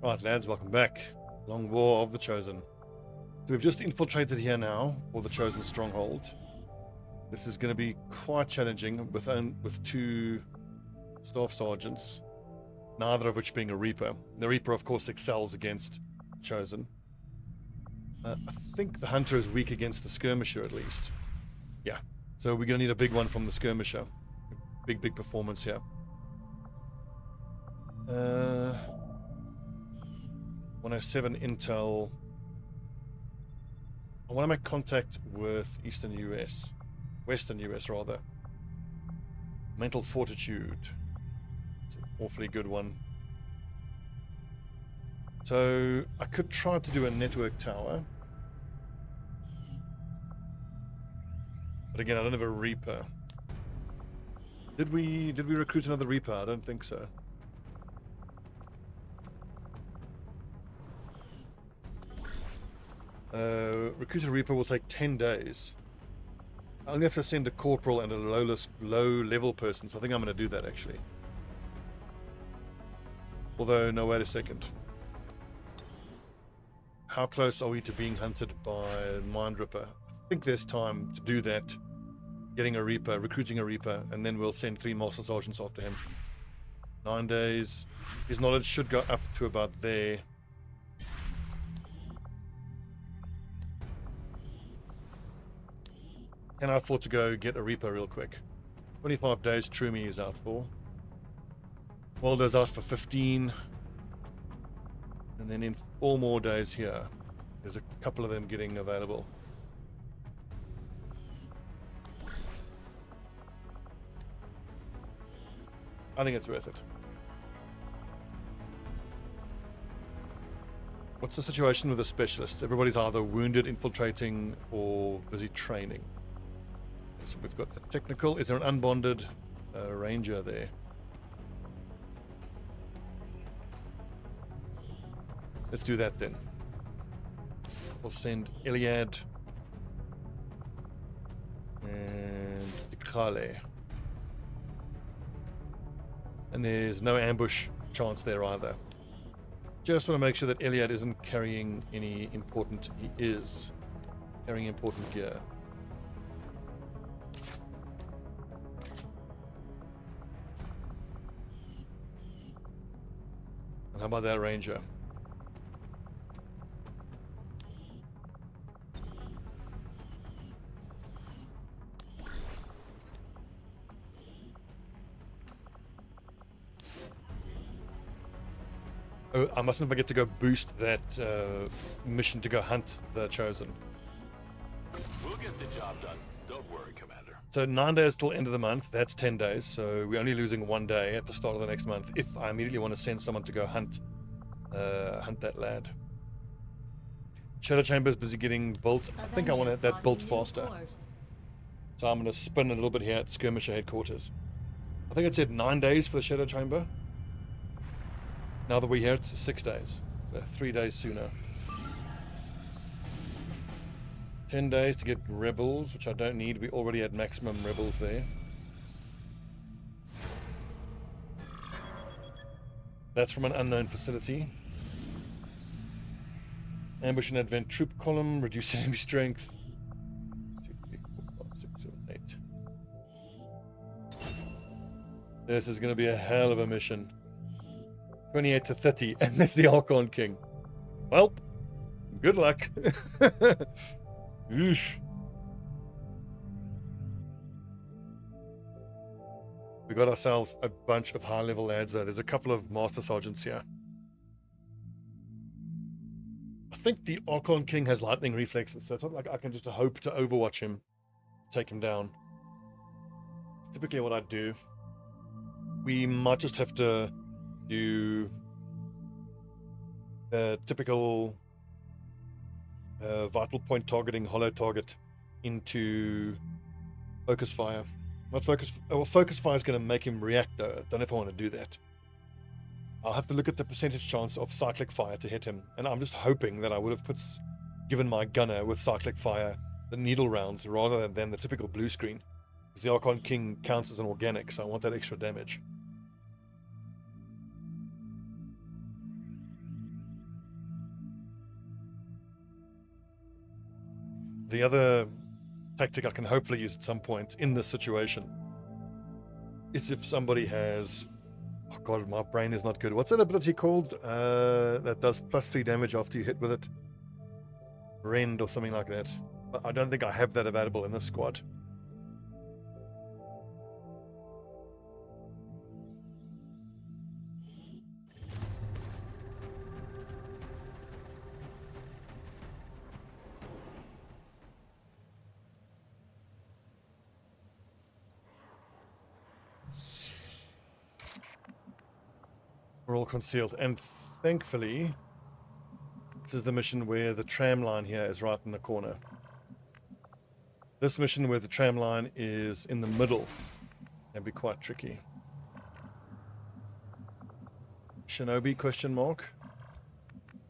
Right, lads, welcome back. Long War of the Chosen. So we've just infiltrated here now for the Chosen stronghold. This is going to be quite challenging with two staff sergeants, neither of which being a Reaper. The Reaper, of course, excels against Chosen. I think the Hunter is weak against the Skirmisher, at least. Yeah, so we're going to need a big one from the Skirmisher. Big performance here. 107 intel. I want to make contact with Western US rather. Mental fortitude. It's an awfully good one. So I could try to do a network tower. But again, I don't have a Reaper. Did we recruit another Reaper? I don't think so. Recruit a Reaper will take 10 days. I only have to send a corporal and a low-level person, so I think I'm going to do that, actually. Although, no, wait a second. How close are we to being hunted by Mind Ripper? I think there's time to do that. Getting a Reaper, recruiting a Reaper, and then we'll send 3 Master Sergeants after him. 9 days. His knowledge should go up to about there. Can I afford to go get a Reaper real quick? 25 days Trumi is out for. Waldo's out for 15. And then in 4 more days here, there's a couple of them getting available. I think it's worth it. What's the situation with the specialists? Everybody's either wounded, infiltrating, or busy training. So we've got a technical. Is there an unbonded ranger there? Let's do that then. We'll send Iliad and Khale. And there's no ambush chance there either. Just want to make sure that Iliad isn't carrying any important... He is carrying important gear. And how about that ranger? Oh, I mustn't forget to go boost that mission to go hunt the Chosen. We'll get the job done. Don't worry, Commander. So 9 days till end of the month. That's 10 days. So we're only losing 1 day at the start of the next month. If I immediately want to send someone to go hunt that lad. Shadow Chamber's busy getting built. I think I want that built faster. So I'm going to spin a little bit here at Skirmisher headquarters. I think it said 9 days for the Shadow Chamber. Now that we're here, it's 6 days. So 3 days sooner. 10 days to get rebels, which I don't need. We already had maximum rebels there. That's from an unknown facility. Ambush and advent troop column, reduce enemy strength. 2, 3, 4, 5, 6, 7, 8. This is going to be a hell of a mission. 28 to 30, and that's the Archon King. Well, good luck. Oosh. We got ourselves a bunch of high-level lads though. There's a couple of Master Sergeants here. I think the Archon King has lightning reflexes, so it's not like I can just hope to overwatch him, take him down. It's typically what I do. We might just have to do typical vital point targeting, hollow target into focus fire. Not focus. Well, focus fire is going to make him react though. Don't know if I want to do that. I'll have to look at the percentage chance of cyclic fire to hit him, and I'm just hoping that I would have given my gunner with cyclic fire the needle rounds rather than the typical blue screen, because the Archon King counts as an organic, so I want that extra damage. the other tactic I can hopefully use at some point in this situation is if somebody has, oh god, my brain is not good. What's that ability called? That does +3 damage after you hit with it. Rend or something like that. But I don't think I have that available in this squad. We're all concealed, and thankfully, this is the mission where the tram line here is right in the corner. This mission where the tram line is in the middle can be quite tricky. Shinobi, question mark?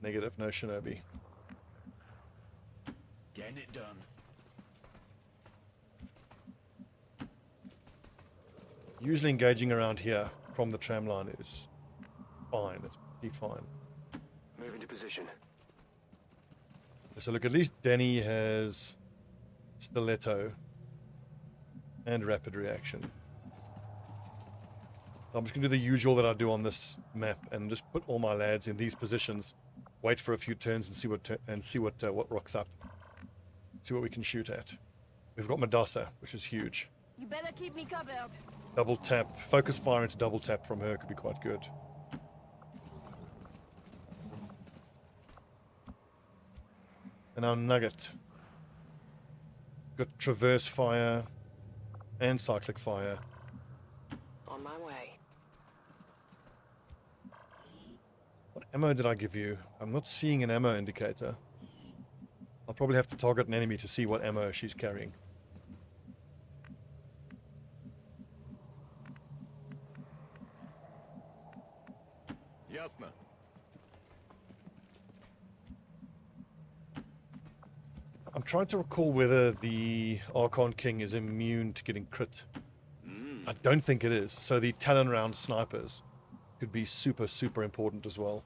Negative, no Shinobi. Getting it done. Usually engaging around here from the tram line is fine, it's pretty fine. Move into position. So look, at least Denny has stiletto and rapid reaction. So I'm just going to do the usual that I do on this map and just put all my lads in these positions, wait for a few turns and see what rocks up. See what we can shoot at. We've got Madassa, which is huge. You better keep me covered. Double tap, focus fire into double tap from her could be quite good. And our nugget. Got traverse fire and cyclic fire. On my way. What ammo did I give you? I'm not seeing an ammo indicator. I'll probably have to target an enemy to see what ammo she's carrying. Ясно. I'm trying to recall whether the Archon King is immune to getting crit. I don't think it is. So the Talon round snipers could be super, super important as well.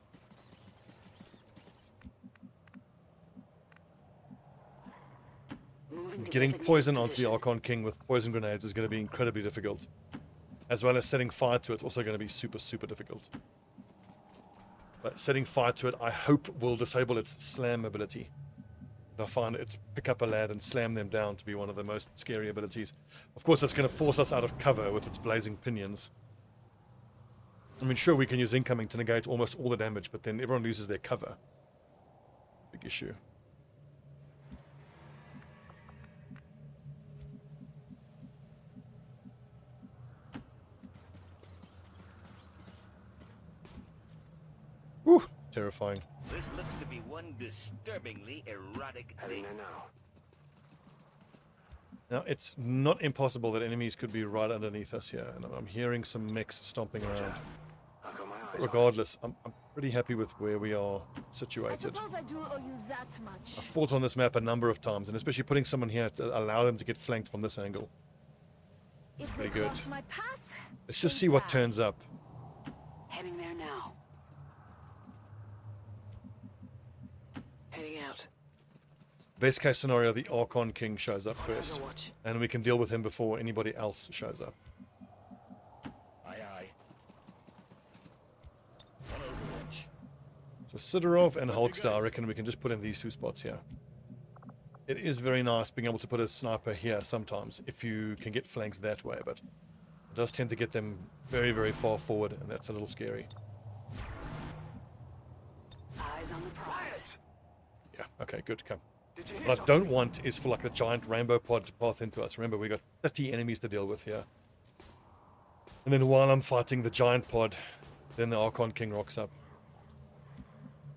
Getting poison onto the Archon King with poison grenades is going to be incredibly difficult. As well as setting fire to it, also going to be super, super difficult. But setting fire to it, I hope, will disable its slam ability. I find it's pick up a lad and slam them down to be one of the most scary abilities. Of course, that's going to force us out of cover with its blazing pinions. I mean, sure, we can use incoming to negate almost all the damage, but then everyone loses their cover. Big issue. Whew, terrifying. This looks to be one disturbingly erotic Heading thing. there now. Now, it's not impossible that enemies could be right underneath us here, and I'm hearing some mechs stomping around. I've got my eyes But on it. regardless, I'm pretty happy with where we are I situated. suppose I do owe you that much. I've fought on this map a number of times, and especially putting someone here to allow them to get flanked from this angle. If pretty they good. cross my path, Let's just they see what die. turns up. Heading there now. Heading out. Best case scenario, the Archon King shows up first, Overwatch. and we can deal with him before anybody else shows up. Aye, aye. On Overwatch. So Sidorov and Hulkster, I reckon we can just put in these two spots here. It is very nice being able to put a sniper here sometimes, if you can get flanks that way, but it does tend to get them very, very far forward, and that's a little scary. Eyes on the prize. Yeah, okay, good, come. Did you hear What I don't want is for like a giant rainbow pod to path into us. Remember, we got 30 enemies to deal with here. And then while I'm fighting the giant pod, then the Archon King rocks up.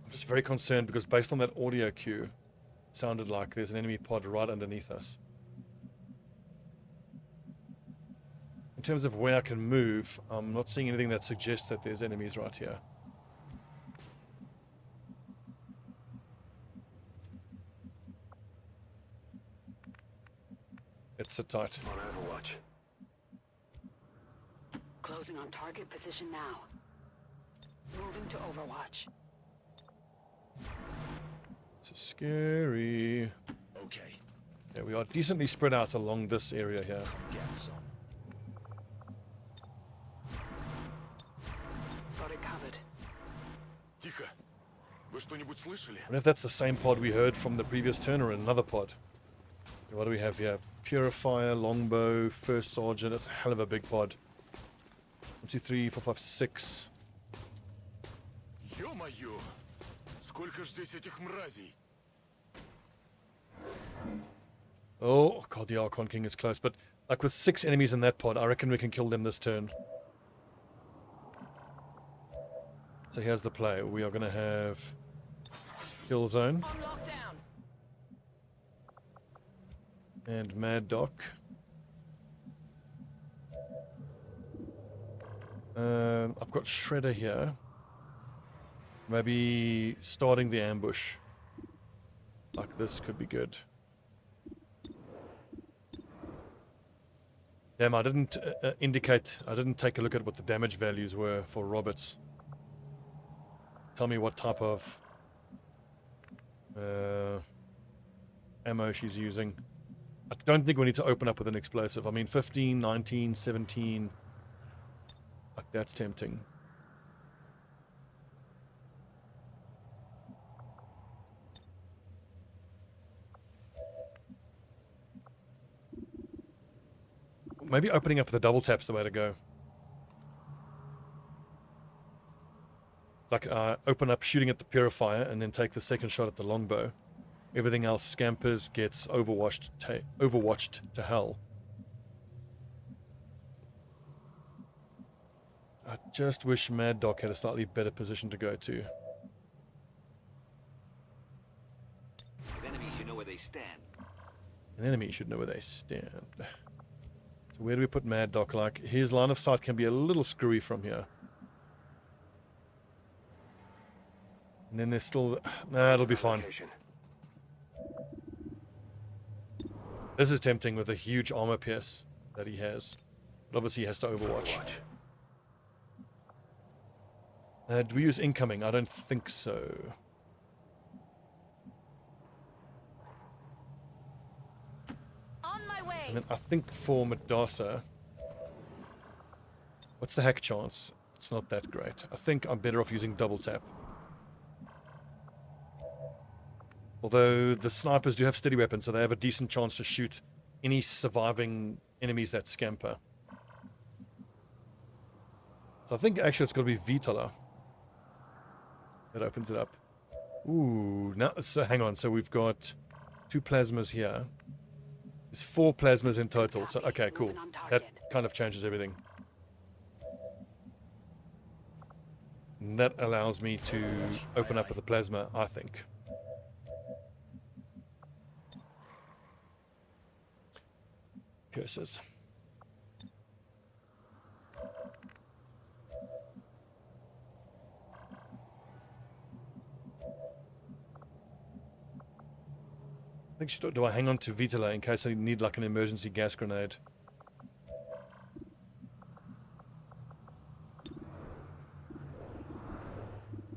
I'm just very concerned because based on that audio cue, it sounded like there's an enemy pod right underneath us. In terms of where I can move, I'm not seeing anything that suggests that there's enemies right here. Let's sit tight. On Overwatch. Closing on target position now. Moving to Overwatch. This is scary. Okay. Yeah, we are decently spread out along this area here. Get some. Got it covered. Тихо. Вы что-нибудь слышали? I wonder if that's the same pod we heard from the previous turn or another pod. Okay, what do we have here? Purifier, longbow, first sergeant. That's a hell of a big pod. 1, 2, 3, 4, 5, 6. Ё-моё! Сколько ж здесь этих мразей? Oh, God, the Archon King is close. But like with 6 enemies in that pod, I reckon we can kill them this turn. So here's the play. We are going to have kill zone. On lockdown. And Mad Doc. I've got Shredder here. Maybe starting the ambush. Like this could be good. Damn, I didn't I didn't take a look at what the damage values were for Roberts. Tell me what type of ammo she's using. I don't think we need to open up with an explosive. I mean, 15, 19, 17. Like, that's tempting. Maybe opening up with a double tap's the way to go. Like, open up shooting at the purifier and then take the second shot at the longbow. Everything else scampers, gets overwatched to hell. I just wish Mad Doc had a slightly better position to go to. With enemies, you know where they stand. An enemy should know where they stand. So where do we put Mad Doc? Like, his line of sight can be a little screwy from here. And then there's still... Nah, it'll be fine. Location. This is tempting with a huge armor pierce that he has. But obviously he has to overwatch. Do we use incoming? I don't think so. On my way. And then I think for Madasa... What's the hack chance? It's not that great. I think I'm better off using double tap. Although the snipers do have steady weapons, so they have a decent chance to shoot any surviving enemies that scamper. So I think actually it's got to be Vitala that opens it up. Ooh, now, so hang on. So we've got 2 plasmas here. There's 4 plasmas in total. So, okay, cool. That kind of changes everything. And that allows me to open up with a plasma, I think. Curses. I think do I hang on to Vitala in case I need like an emergency gas grenade?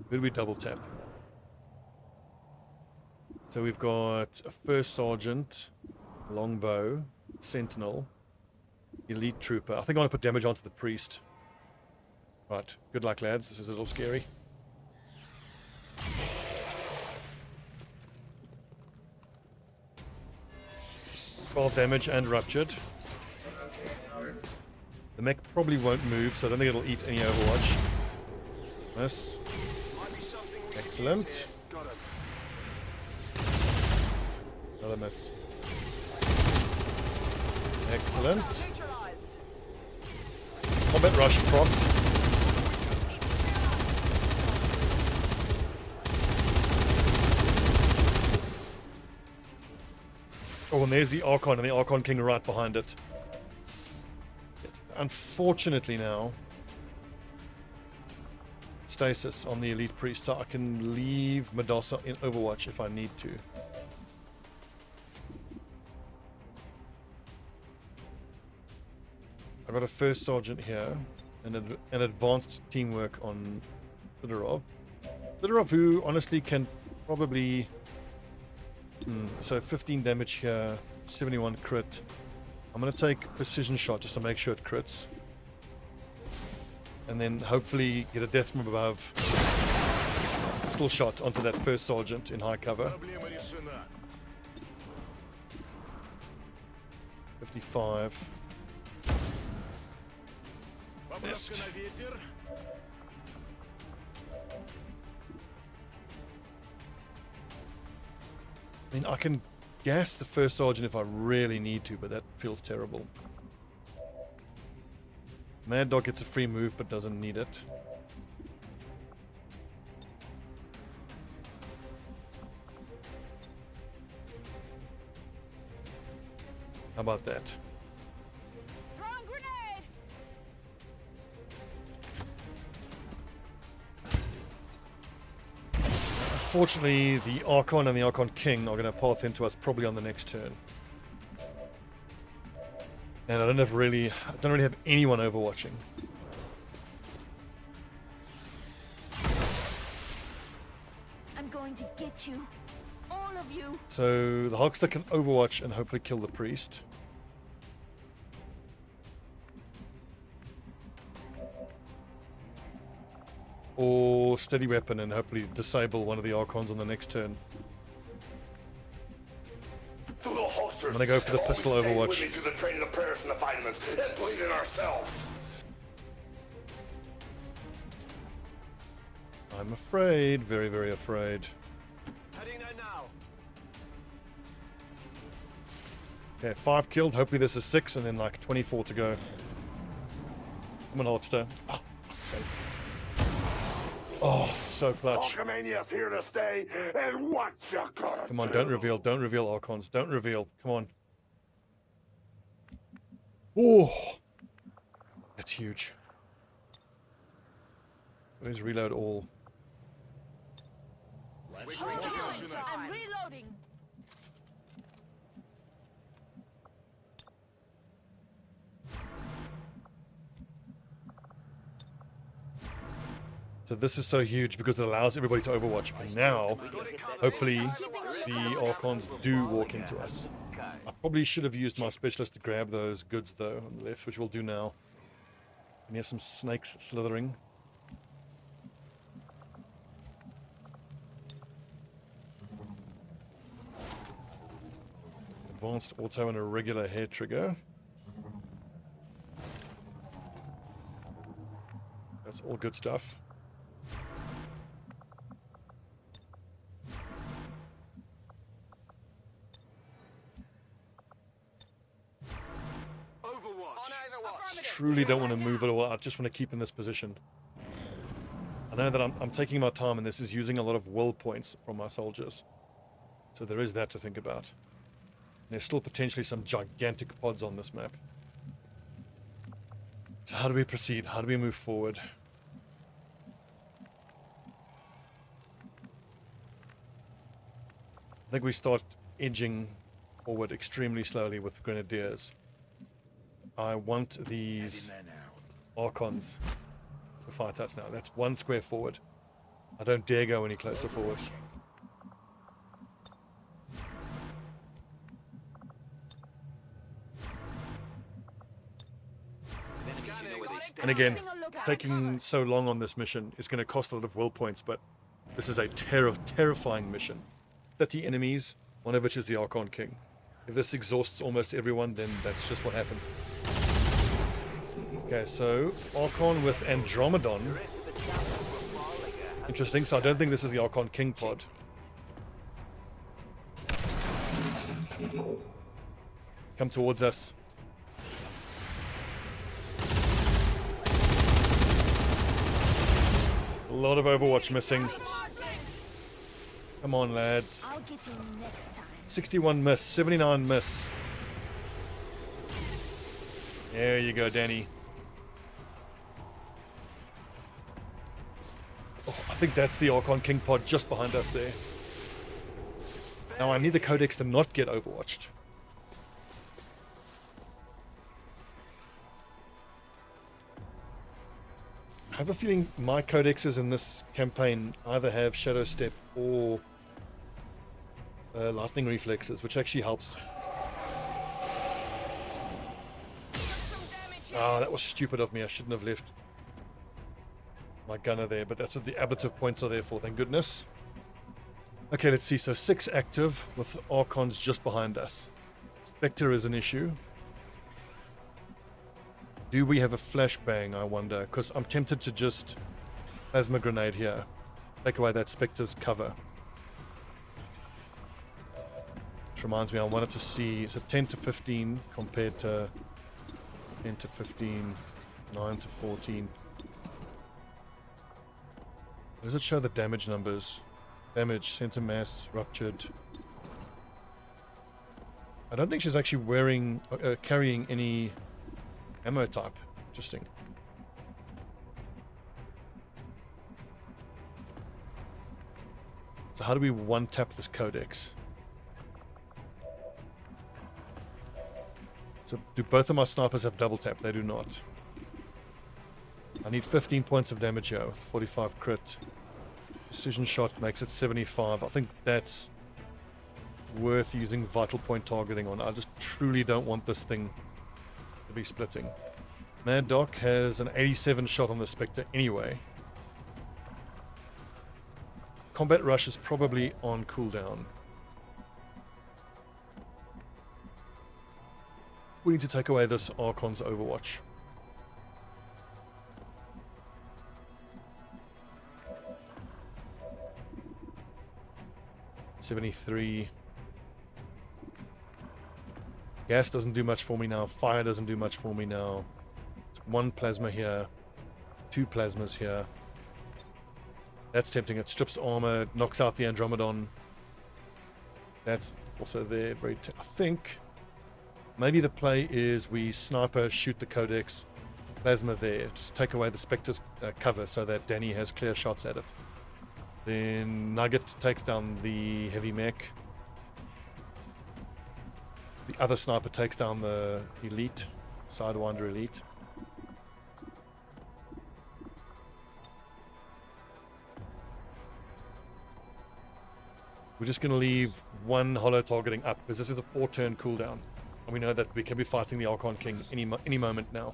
Where do we double tap? So we've got a first sergeant, longbow, sentinel, elite trooper. I think I want to put damage onto the priest. Right, good luck lads, this is a little scary. 12 damage and ruptured. The mech probably won't move, so I don't think it'll eat any overwatch. Miss. Excellent. Another miss. Excellent. Combat rush propped. Oh, and there's the Archon and the Archon King right behind it. Unfortunately now, stasis on the elite priest, so I can leave Madasa in Overwatch if I need to. I've got a first sergeant here, and an advanced teamwork on Sidorov. Sidorov, who honestly can probably... so 15 damage here, 71 crit. I'm going to take precision shot just to make sure it crits. And then hopefully get a death from above. Still shot onto that first sergeant in high cover. 55. Missed. I mean, I can gas the first sergeant if I really need to, but that feels terrible. Mad Dog gets a free move, but doesn't need it. How about that? Throwing grenade! Unfortunately, the Archon and the Archon King are going to path into us probably on the next turn. And I don't really have anyone overwatching. I'm going to get you. All of you. So the Hulkster can overwatch and hopefully kill the priest. Or steady weapon and hopefully disable one of the Archons on the next turn. I'm gonna go for the pistol overwatch. I'm afraid, very, very afraid. Heading there now. Okay, 5 killed. Hopefully this is 6 and then like 24 to go. Come on, Hulkster. Oh, fuck's sake. Oh, so clutch. Hulkamania's here to stay, and what you gonna Come on, don't reveal Archons. Don't reveal. Come on. Oh, that's huge. Where's reload all? Hold on. I'm reloading. So this is so huge because it allows everybody to overwatch. And now, hopefully, the Archons do walk into us. I probably should have used my specialist to grab those goods though on the left, which we'll do now. And here's some snakes slithering. Advanced auto and a regular hair trigger. That's all good stuff. Truly don't want to move at all. I just want to keep in this position. I know that I'm taking my time and this is using a lot of will points from my soldiers. So there is that to think about. There's still potentially some gigantic pods on this map. So how do we proceed? How do we move forward? I think we start edging forward extremely slowly with grenadiers. I want these Archons to fight us now. That's 1 square forward. I don't dare go any closer forward. And again, taking so long on this mission is going to cost a lot of will points, but this is a terrifying mission. 30 enemies, one of which is the Archon King. If this exhausts almost everyone, then that's just what happens. Okay, so Archon with Andromedon. Interesting, so I don't think this is the Archon King pod. Come towards us. A lot of Overwatch missing. Come on, lads. I'll get you next time. 61 miss, 79 miss. There you go, Danny. Oh, I think that's the Archon King pod just behind us there. Now I need the Codex to not get overwatched. I have a feeling my codexes in this campaign either have Shadow Step or lightning reflexes, which actually helps. Ah, that was stupid of me. I shouldn't have left my gunner there, but that's what the ablative points are there for, thank goodness. Okay, let's see. So 6 active with Archons just behind us. Spectre is an issue. Do we have a flashbang, I wonder? Because I'm tempted to just plasma grenade here. Take away that Spectre's cover. Which reminds me, I wanted to see, so 10 to 15 compared to 10 to 15, 9 to 14. Does it show the damage numbers? Damage, center mass, ruptured. I don't think she's actually wearing, carrying any ammo type. Interesting. So how do we one-tap this codex? So do both of my snipers have double tap? They do not. I need 15 points of damage here with 45 crit. Precision shot makes it 75. I think that's worth using vital point targeting on. I just truly don't want this thing to be splitting. Mad Doc has an 87 shot on the Spectre anyway. Combat Rush is probably on cooldown. We need to take away this Archon's Overwatch. $73. Gas doesn't do much for me now. Fire doesn't do much for me now. It's 1 plasma here. 2 plasmas here. That's tempting. It strips armor, knocks out the Andromedon. That's also there. I think maybe the play is we sniper, shoot the Codex, plasma there. Just take away the Spectre's cover so that Danny has clear shots at it. Then Nugget takes down the heavy mech. The other sniper takes down the elite, Sidewinder elite. We're just going to leave 1 holo targeting up because this is a 4-turn cooldown. And we know that we can be fighting the Archon King any moment now.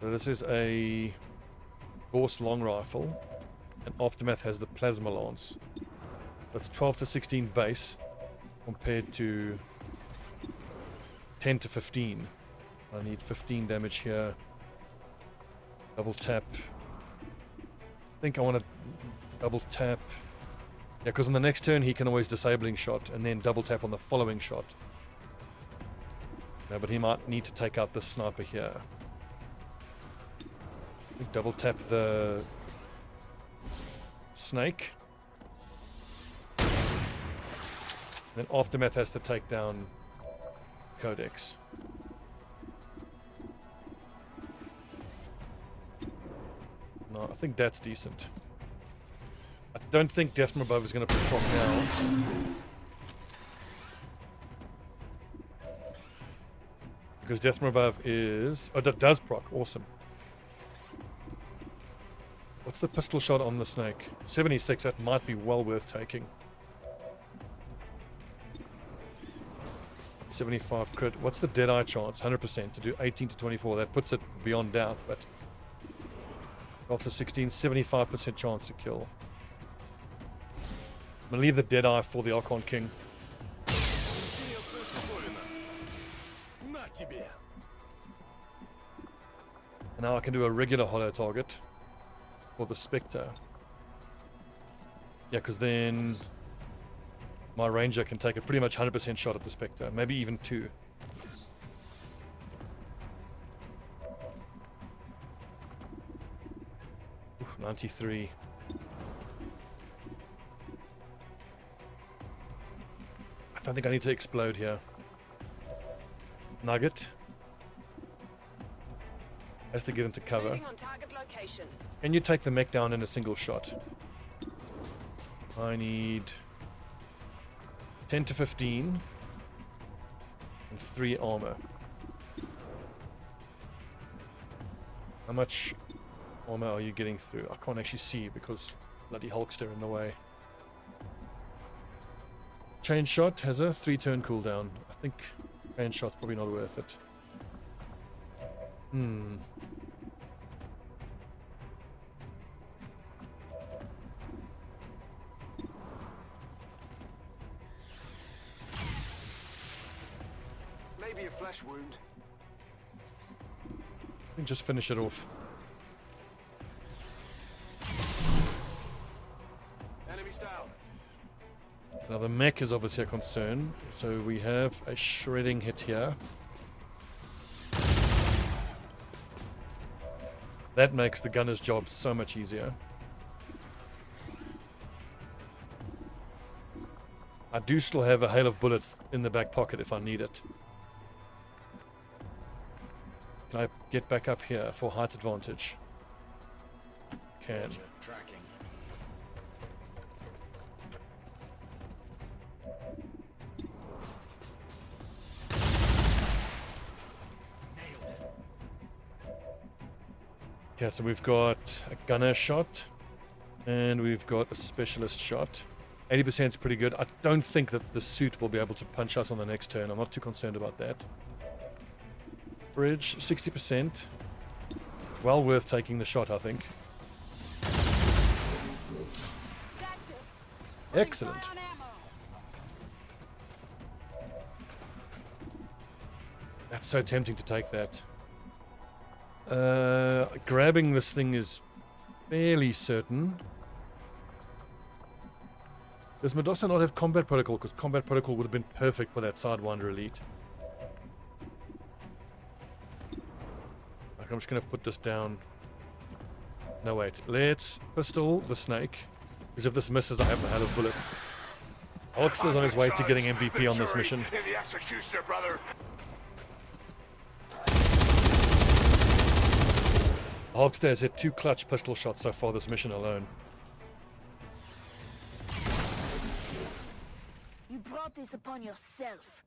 So this is a Gorse long rifle. And Aftermath has the plasma lance. That's 12 to 16 base compared to 10 to 15. I need 15 damage here. Double tap. I think I want to double tap. Yeah, because on the next turn he can always disabling shot and then double tap on the following shot. No, but he might need to take out this sniper here. I think double tap the snake. Then Aftermath has to take down Codex. No, I think that's decent. I don't think Death from Above is going to proc now. Because Death from Above is... Oh, that does proc. Awesome. What's the pistol shot on the snake? 76. That might be well worth taking. 75 crit. What's the Deadeye chance? 100% to do 18 to 24. That puts it beyond doubt, but... After 16, 75% chance to kill. I'm going to leave the Deadeye for the Archon King. And now I can do a regular holo target for the Spectre. Yeah, because then my Ranger can take a pretty much 100% shot at the Spectre. Maybe even 2. Oof, 93. I don't think I need to explode here. Nugget has to get into cover. Moving on target location. Can you take the mech down in a single shot? I need 10 to 15 and 3 armor. How much armor are you getting through? I can't actually see because bloody Hulkster in the way. Chain shot has a 3-turn cooldown. I think chain shot's probably not worth it. Hmm. Maybe a flesh wound. I can just finish it off. Enemies down. Now the mech is obviously a concern, so we have a shredding hit here. That makes the gunner's job so much easier. I do still have a hail of bullets in the back pocket if I need it. Can I get back up here for height advantage? Can. Roger, tracking. Nailed it. Okay, so we've got a gunner shot and we've got a specialist shot. 80% is pretty good. I don't think that the suit will be able to punch us on the next turn. I'm not too concerned about that. Bridge, 60%. It's well worth taking the shot, I think. Excellent. That's so tempting to take that. Grabbing this thing is fairly certain. Does Medusa not have combat protocol? Because combat protocol would have been perfect for that Sidewinder elite. Okay, I'm just going to put this down. No, wait. Let's pistol the snake. Because if this misses, I have a hell of bullets. Hulkster's on his way to getting MVP on this mission. In the executioner, brother. Hulkster has hit 2 clutch pistol shots so far this mission alone. You brought this upon yourself.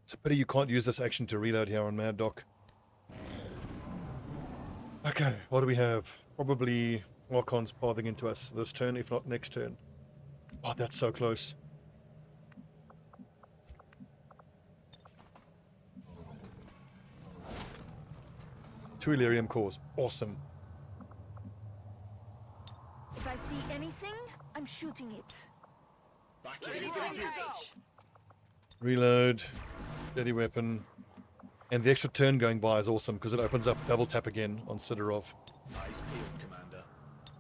It's a pity you can't use this action to reload here on Mad Doc. Okay, what do we have? Probably Archon's pathing into us this turn, if not next turn. Oh, that's so close. Two Illyrium cores. Awesome. If I see anything, I'm shooting it. Back in. Reload. Steady weapon. And the extra turn going by is awesome because it opens up double tap again on Sidorov. Eyes peeled, Commander.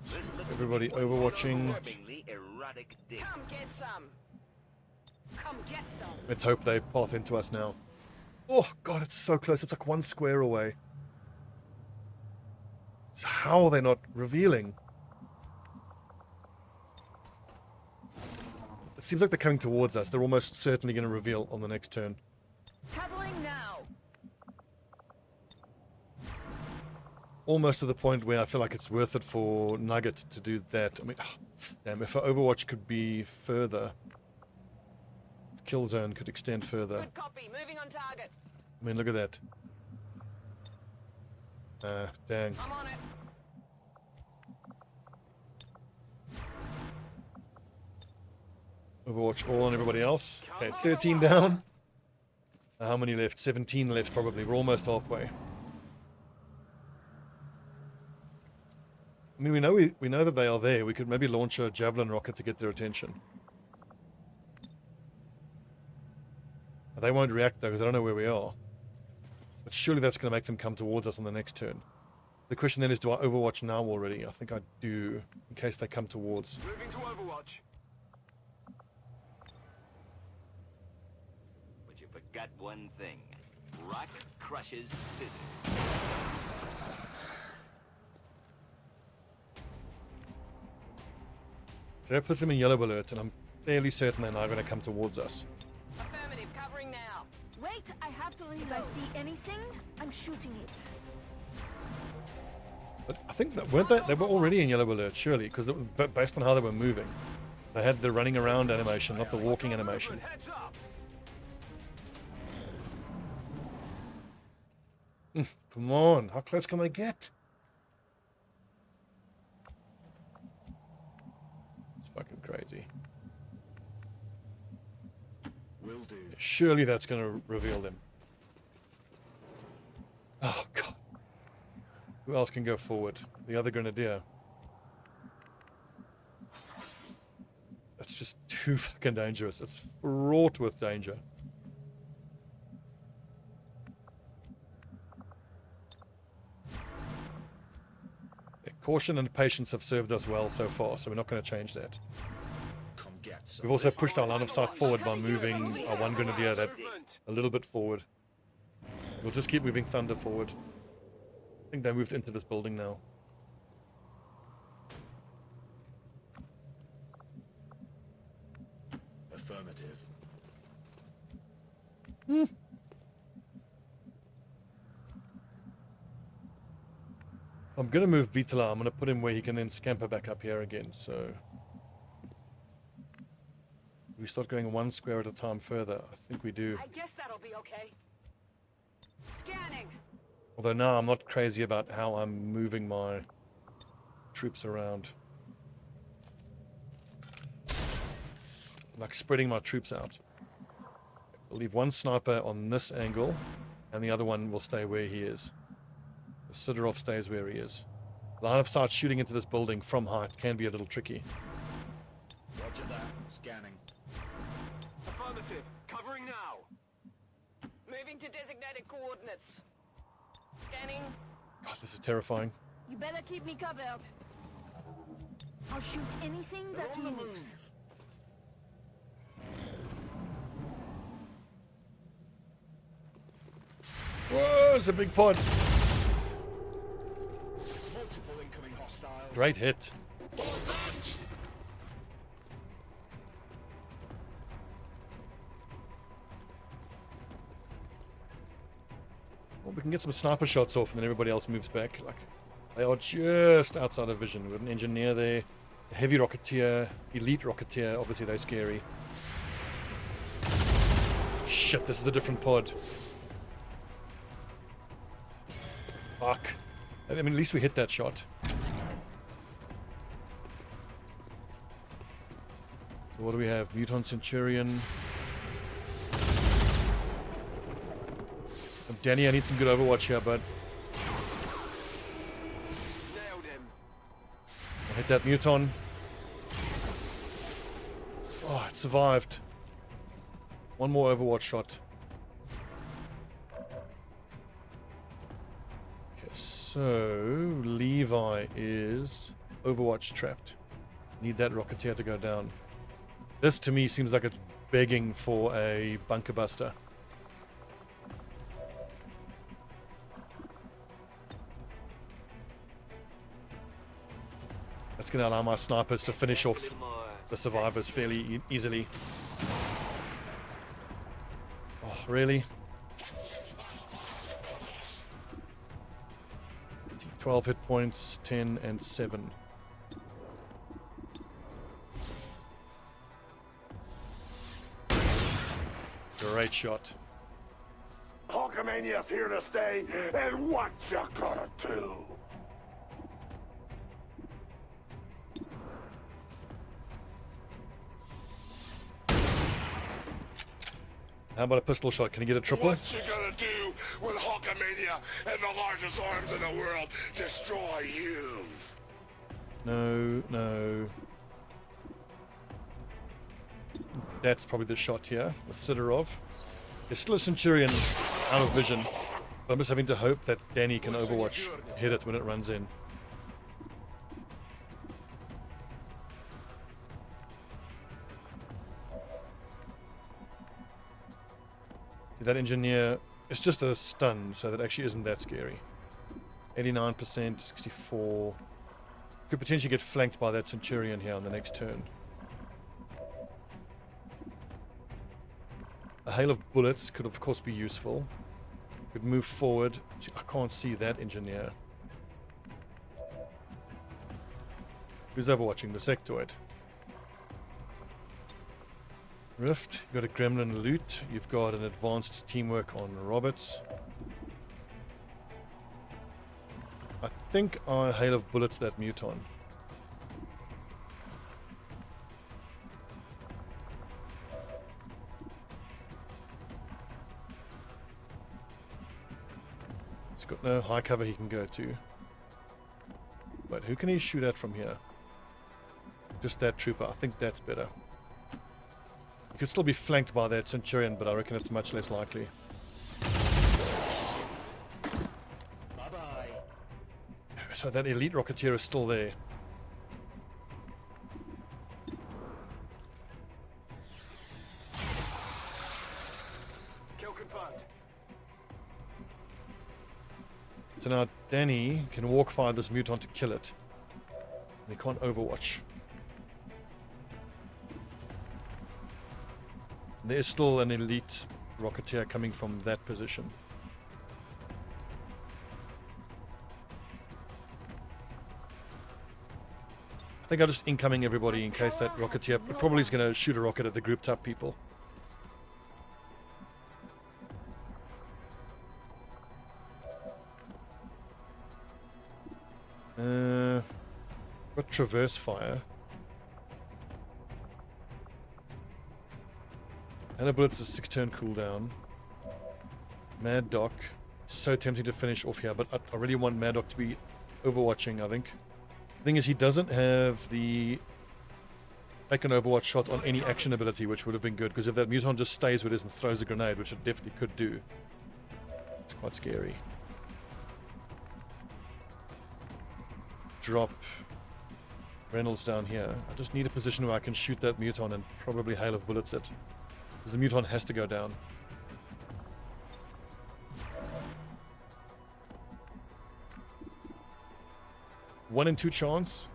This looks Everybody like overwatching. disturbingly erratic dig. Come get some. Come get some. Let's hope they path into us now. Oh god, it's so close. It's like 1 square away. How are they not revealing? It seems like they're coming towards us. They're almost certainly going to reveal on the next turn. Traveling now. Almost to the point where I feel like it's worth it for Nugget to do that. I mean, damn, if our Overwatch could be further, if Kill Zone could extend further. Good copy. Moving on target. I mean, look at that. Dang. I'm on it. Overwatch all on everybody else. Okay, 13 down. How many left? 17 left probably. We're almost halfway. I mean, we know that they are there. We could maybe launch a javelin rocket to get their attention. But they won't react though because I don't know where we are. But surely that's going to make them come towards us on the next turn. The question then is, do I Overwatch now already? I think I do, in case they come towards. Moving to Overwatch. But you forgot one thing. Rock crushes scissors. That puts them in yellow alert, and I'm fairly certain they're now going to come towards us. Affirmative. Covering now. Wait, I have to reload. If I see anything, I'm shooting it. But I think that weren't they were already in yellow alert, surely, because based on how they were moving, they had the running around animation, not the walking animation. Heads up. Come on, how close can they get? It's fucking crazy. Will do. Surely that's going to reveal them. Who else can go forward? The other grenadier. It's just too fucking dangerous. It's fraught with danger. Yeah, caution and patience have served us well so far, so we're not going to change that. Come get some. We've also pushed our line of sight forward by moving our one grenadier that a little bit forward. We'll just keep moving Thunder forward. I think they moved into this building now. Affirmative. I'm going to move Beetler. I'm going to put him where he can then scamper back up here again. So we start going one square at a time further. I think we do. I guess that'll be okay. Scanning. Although now I'm not crazy about how I'm moving my troops around. Like spreading my troops out. I'll leave one sniper on this angle, and the other one will stay where he is. The Sidorov stays where he is. Line of sight shooting into this building from height can be a little tricky. Roger that. Scanning. Affirmative. Covering now. Moving to designated coordinates. Scanning. God, this is terrifying. You better keep me covered. I'll shoot anything that On the moves. move. Whoa, it's a big pod. Multiple incoming hostiles. Great hit. Well, we can get some sniper shots off and then everybody else moves back. Like, they are just outside of vision. We've got an engineer there, a heavy rocketeer, elite rocketeer. Obviously, they're scary. Shit, this is a different pod. Fuck. I mean, at least we hit that shot. So what do we have? Muton Centurion. Oh, Danny, I need some good Overwatch here, bud. Nailed him. I'll hit that Muton. Oh, it survived. One more Overwatch shot. Okay, so Levi is Overwatch trapped. Need that Rocketeer to go down. This to me seems like it's begging for a bunker buster. That's going to allow my snipers to finish off the survivors fairly easily. Oh, really? 12 hit points, 10 and 7. Great shot. Hulkamania's here to stay, and what you gonna do? How about a pistol shot? Can you get a triple? What you gonna do when Hulkamania and the largest arms in the world destroy you? No, no. That's probably the shot here with Sidorov. There's still a Centurion out of vision. But I'm just having to hope that Danny can Overwatch hit it when it runs in. See, that engineer, it's just a stun, so that actually isn't that scary. 89%, 64. Could potentially get flanked by that Centurion here on the next turn. A hail of bullets could of course be useful. Could move forward. See, I can't see that engineer. Who's overwatching? The sectoid. Rift, you've got a gremlin loot. You've got an advanced teamwork on Roberts. I think I hail of bullets that Muton. He's got no high cover he can go to. But who can he shoot at from here? Just that trooper. I think that's better. He could still be flanked by that Centurion, but I reckon it's much less likely. Bye-bye. So that elite Rocketeer is still there. Kill confirmed. So now Danny can walk fire this mutant to kill it. And he can't overwatch. There is still an elite Rocketeer coming from that position. I think I'll just incoming everybody in case that Rocketeer probably is going to shoot a rocket at the grouped up people. Got traverse fire. And a bullet's a 6-turn cooldown. Mad Doc. So tempting to finish off here, but I really want Mad Doc to be overwatching, I think. The thing is, he doesn't have the take an overwatch shot on any action ability, which would have been good, because if that mutant just stays where it is and throws a grenade, which it definitely could do, it's quite scary. Drop Reynolds down here. I just need a position where I can shoot that mutant and probably hail of bullets it. Because the mutant has to go down. One in 2 chance.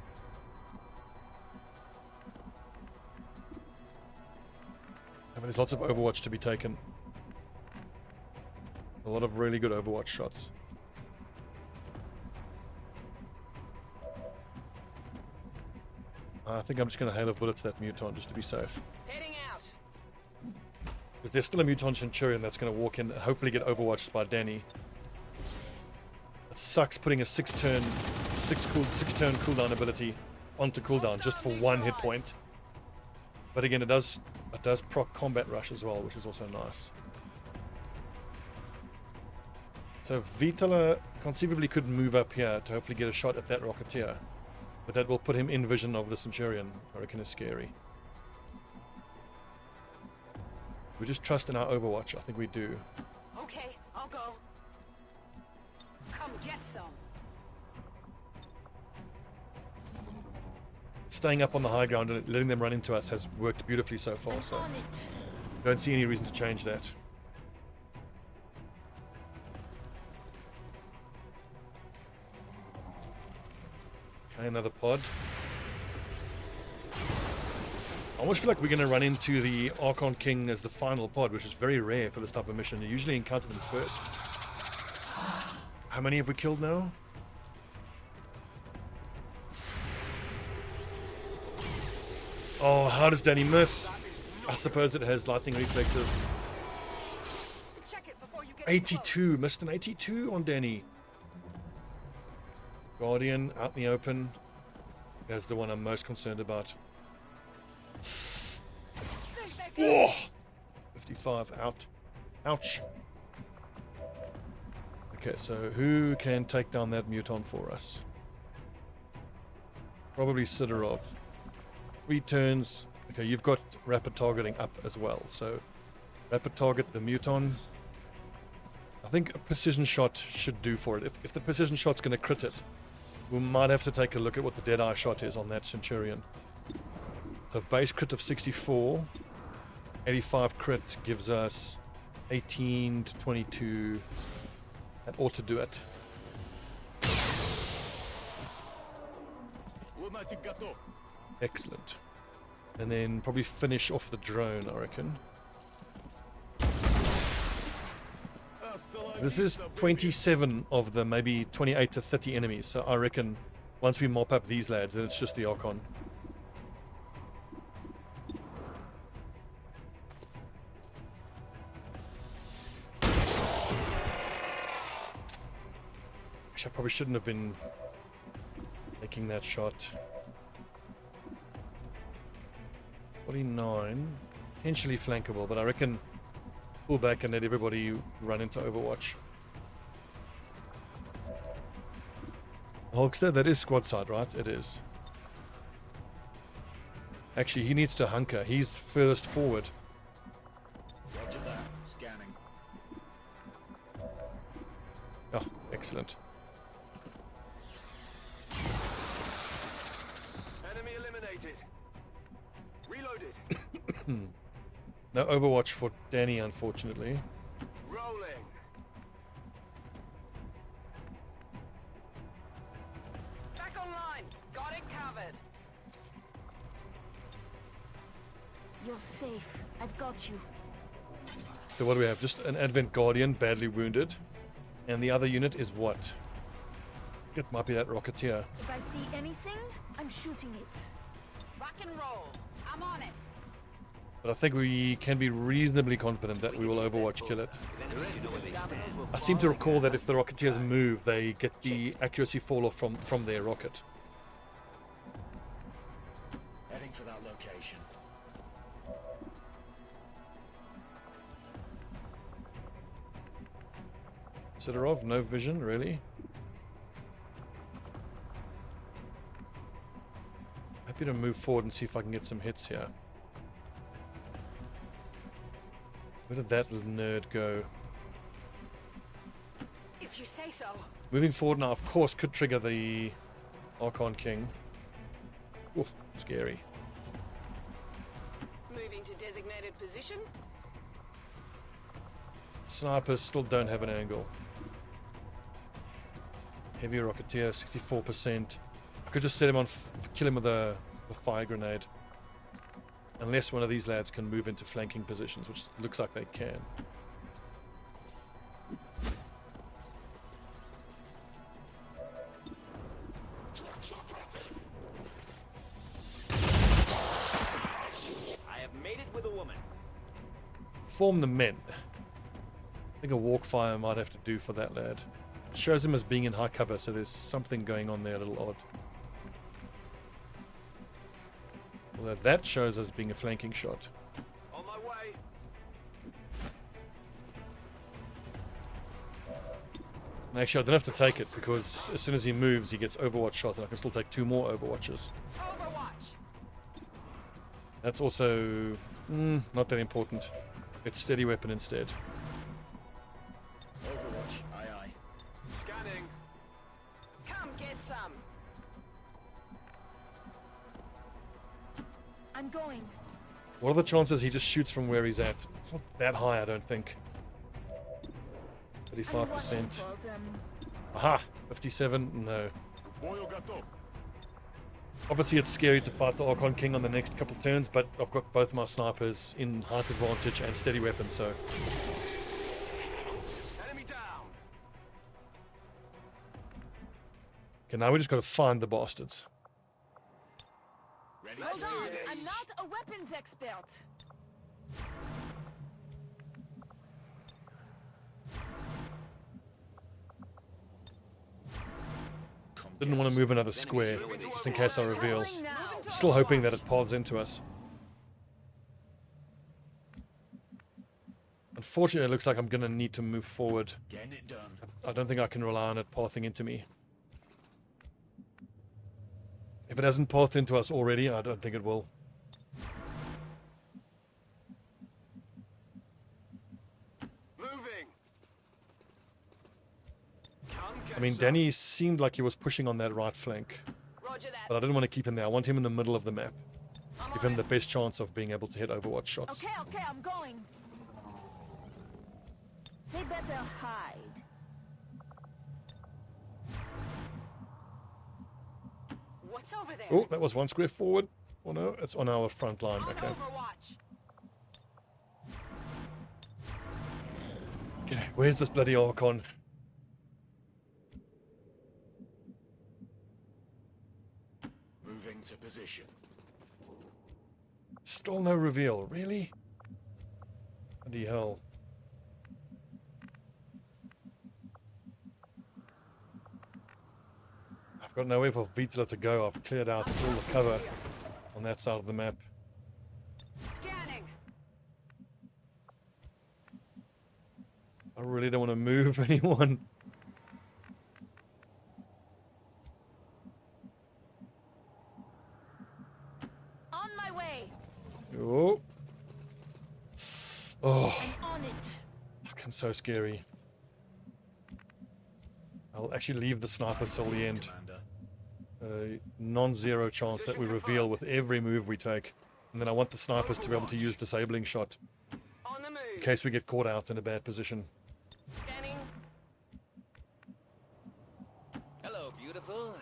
I mean, there's lots of Overwatch to be taken. A lot of really good Overwatch shots. I think I'm just going to hail of bullets that mutant just to be safe. Heading out. Because there's still a mutant Centurion that's going to walk in and hopefully get overwatched by Danny. It sucks putting a 6-turn cooldown ability onto cooldown just for 1 hit point. But again, it does proc combat rush as well, which is also nice. So Vitala conceivably could move up here to hopefully get a shot at that Rocketeer. But that will put him in vision of the Centurion, I reckon is scary. We just trust in our Overwatch, I think we do. Okay, I'll go. Come get some. Staying up on the high ground and letting them run into us has worked beautifully so far, so don't see any reason to change that. Okay, another pod. I almost feel like we're going to run into the Archon King as the final pod, which is very rare for this type of mission. You usually encounter them first. How many have we killed now? Oh, how does Danny miss? I suppose it has lightning reflexes. Check it before you get 82, missed an 82 on Danny. Guardian out in the open. That's the one I'm most concerned about. Oh, 55 out. Ouch. Okay, so who can take down that mutant for us? Probably Sidorov. 3 turns. Okay, you've got rapid targeting up as well. So rapid target the mutant. I think a precision shot should do for it. If the precision shot's going to crit it, we might have to take a look at what the Deadeye shot is on that Centurion. So base crit of 64. 85 crit gives us 18 to 22. That ought to do it. Excellent. And then probably finish off the drone, I reckon. This is 27 of the maybe 28 to 30 enemies, so I reckon once we mop up these lads, then it's just the Archon. I probably shouldn't have been making that shot. 49, potentially flankable, but I reckon pull back and let everybody run into Overwatch. Hulkster, that is squad side, right? It is. Actually, he needs to hunker. He's furthest forward. Roger that. Scanning. Oh, excellent. Enemy eliminated. Reloaded. No Overwatch for Danny, unfortunately. Rolling. Back online. Got it covered. You're safe. I've got you. So what do we have? Just an Advent Guardian, badly wounded. And the other unit is what? It might be that Rocketeer. If I see anything, I'm shooting it. Rock and roll. I'm on it. But I think we can be reasonably confident that we will Overwatch kill it. I seem to recall that if the Rocketeers move, they get the accuracy fall off from their rocket. Heading for that location. Sidorov, no vision, really? Happy to move forward and see if I can get some hits here. Where did that little nerd go? If you say so. Moving forward now, of course, could trigger the Archon King. Ooh, scary. Moving to designated position. Snipers still don't have an angle. Heavy Rocketeer, 64%. I could just set him on, kill him with a fire grenade. Unless one of these lads can move into flanking positions, which looks like they can. I have made it with a woman. Form the men. I think a walk fire might have to do for that lad. It shows him as being in high cover, so there's something going on there a little odd. Although that shows us being a flanking shot. On my way. And actually, I don't have to take it because as soon as he moves, he gets Overwatch shot, and I can still take 2 more Overwatches. Overwatch. That's also not that important. It's steady weapon instead. Overwatch. Aye aye. Scanning. Come get some. I'm going. What are the chances he just shoots from where he's at? It's not that high, I don't think. I'm 35%. watching for them. Aha! 57? No. Boil готов. Obviously, it's scary to fight the Archon King on the next couple turns, but I've got both my snipers in height advantage and steady weapon, so... Enemy down. Okay, now we just got to find the bastards. Ready Hold to on, engage. I'm not a weapons expert. Didn't want to move another square, just in case I reveal. Traveling now. Still hoping that it paths into us. Unfortunately, it looks like I'm going to need to move forward. Getting it done. I don't think I can rely on it pathing into me. If it hasn't pathed into us already, I don't think it will. Moving. Come get I mean, some. Danny seemed like he was pushing on that right flank, Roger that. but I didn't want to keep him there. I want him in the middle of the map. I'm Give on him the it. best chance of being able to hit Overwatch shots. Okay, I'm going. They better hide. What's over there? Oh, that was 1 square forward. Oh no, it's on our front line. On Okay. Overwatch. Okay, where's this bloody Archon? Moving to position. Still no reveal, really? Bloody hell. I've got nowhere for Vitala to go. I've cleared out all the cover on that side of the map. Scanning. I really don't want to move anyone. way. Oh. Oh, I'm on it. fucking so scary. I'll actually leave the snipers till the end. Commander. Non-zero chance that we reveal with every move we take. And then I want the snipers to be able to use disabling shot On the move. in case we get caught out in a bad position. Scanning. Hello, beautiful.